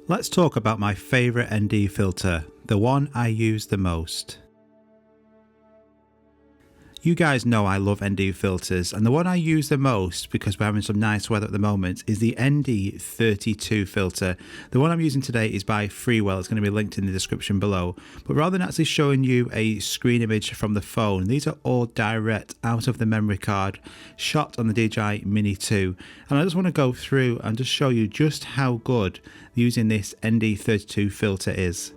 Let's talk about my favourite ND filter, the one I use the most. You guys know I love ND filters, and the one I use the most, because we're having some nice weather at the moment, is the ND32 filter. The one I'm using today is by Freewell. It's going to be linked in the description below. But rather than actually showing you a screen image from the phone, these are all direct out of the memory card, shot on the DJI Mini 2. And I just want to go through and just show you just how good using this ND32 filter is.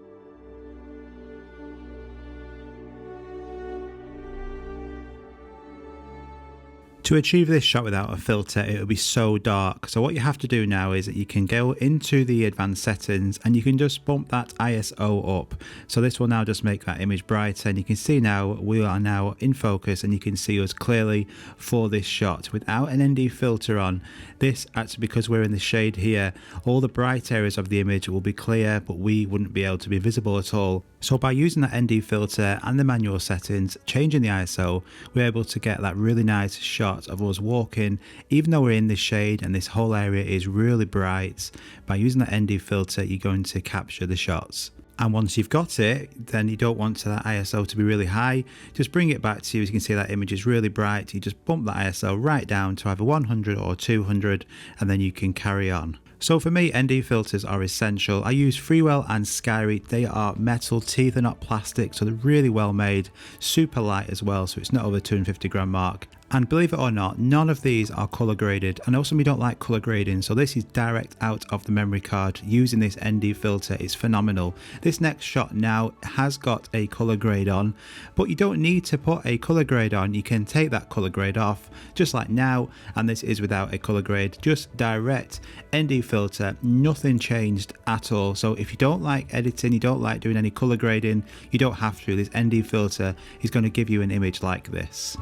To achieve this shot without a filter, it will be so dark. So what you have to do now is that you can go into the advanced settings and you can just bump that ISO up. So this will now just make that image brighter, and you can see now we are now in focus and you can see us clearly for this shot without an ND filter on. This actually, because we're in the shade here, all the bright areas of the image will be clear, but we wouldn't be able to be visible at all. So by using that ND filter and the manual settings, changing the ISO, we're able to get that really nice shot of us walking, even though we're in the shade and this whole area is really bright. By using that ND filter, you're going to capture the shots. And once you've got it, then you don't want that ISO to be really high. Just bring it back to you. As you can see, that image is really bright. You just bump that ISO right down to either 100 or 200, and then you can carry on. So for me, ND filters are essential. I use Freewell and Skyreat. They are metal teeth, they're not plastic, so they're really well made, super light as well, so it's not over the 250 gram mark. And believe it or not, none of these are color graded. I know some of you don't like color grading, so this is direct out of the memory card. Using this ND filter is phenomenal. This next shot now has got a color grade on, but you don't need to put a color grade on. You can take that color grade off, just like now, and this is without a color grade, just direct ND filter, nothing changed at all. So if you don't like editing, you don't like doing any color grading, you don't have to. This ND filter is going to give you an image like this.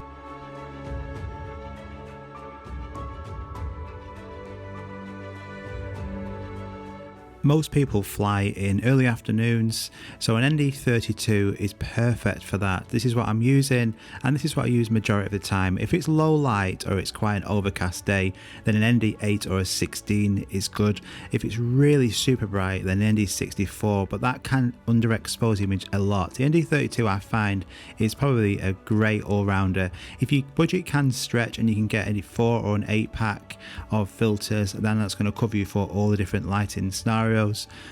Most people fly in early afternoons, so an ND32 is perfect for that. This is what I'm using, and this is what I use majority of the time. If it's low light or it's quite an overcast day, then an ND8 or a 16 is good. If it's really super bright, then an ND64, but that can underexpose the image a lot. The ND32 I find is probably a great all-rounder. If your budget can stretch and you can get a 4 or an 8 pack of filters, then that's going to cover you for all the different lighting scenarios.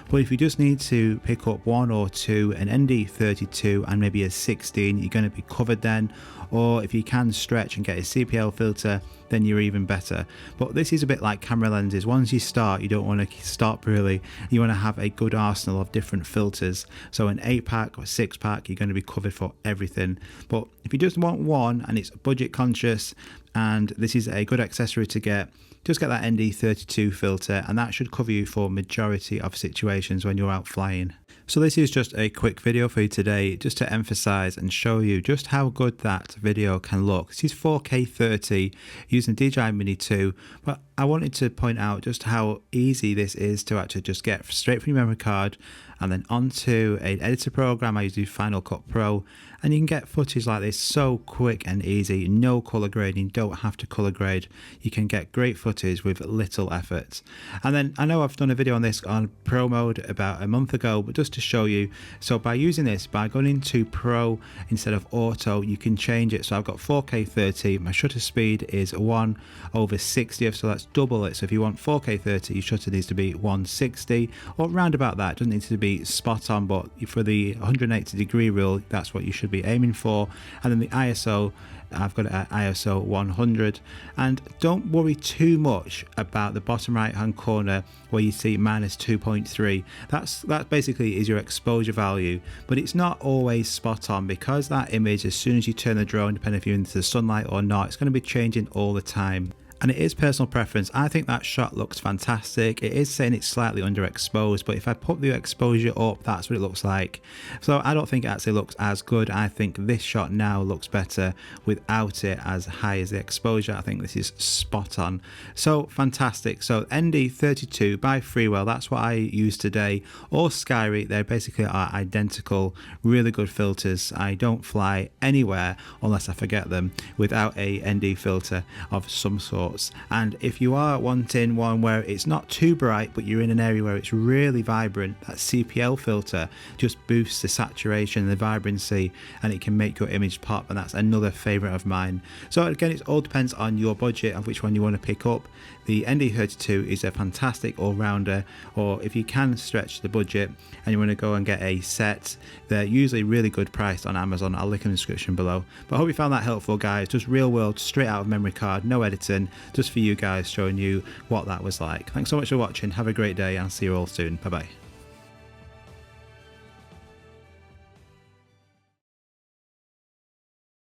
But if you just need to pick up one or two, an ND32 and maybe a 16, you're going to be covered then. Or if you can stretch and get a CPL filter, then you're even better. But this is a bit like camera lenses. Once you start, you don't want to stop really. You want to have a good arsenal of different filters. So an 8 pack or 6 pack, you're going to be covered for everything. But if you just want one and it's budget conscious and this is a good accessory to get, just get that ND32 filter, and that should cover you for majority of situations when you're out flying. So this is just a quick video for you today, just to emphasize and show you just how good that video can look. This is 4K 30 using DJI Mini 2, but I wanted to point out just how easy this is to actually just get straight from your memory card and then onto an editor program. I use Final Cut Pro, and you can get footage like this so quick and easy. No color grading, don't have to color grade. You can get great footage with little effort. And then I know I've done a video on this on Pro mode about a month ago, but just to show you, so by using this, by going into Pro instead of Auto, you can change it. So I've got 4K 30, my shutter speed is 1/60th, so that's double it. So if you want 4K 30, your shutter needs to be 160 or round about that. It doesn't need to be spot on, but for the 180-degree rule, that's what you should be aiming for. And then the ISO, I've got it at ISO 100. And don't worry too much about the bottom right hand corner where you see -2.3. That basically is your exposure value, but it's not always spot on, because that image, as soon as you turn the drone, depending if you're into the sunlight or not, it's going to be changing all the time. And it is personal preference. I think that shot looks fantastic. It is saying it's slightly underexposed, but if I put the exposure up, that's what it looks like. So I don't think it actually looks as good. I think this shot now looks better without it as high as the exposure. I think this is spot on. So fantastic. So ND32 by Freewell, that's what I use today. Or Skyreat, they basically are identical. Really good filters. I don't fly anywhere unless I forget them without a ND filter of some sort. shots. And if you are wanting one where it's not too bright but you're in an area where it's really vibrant, that CPL filter just boosts the saturation and the vibrancy, and it can make your image pop, and that's another favorite of mine. So again, it all depends on your budget of which one you want to pick up. The ND32 is a fantastic all-rounder, or if you can stretch the budget and you want to go and get a set, they're usually really good priced on Amazon. I'll link in the description below. But I hope you found that helpful, guys. Just real world, straight out of memory card, no editing, just for you guys, showing you what that was like. Thanks so much for watching. Have a great day, and I'll see you all soon. Bye bye.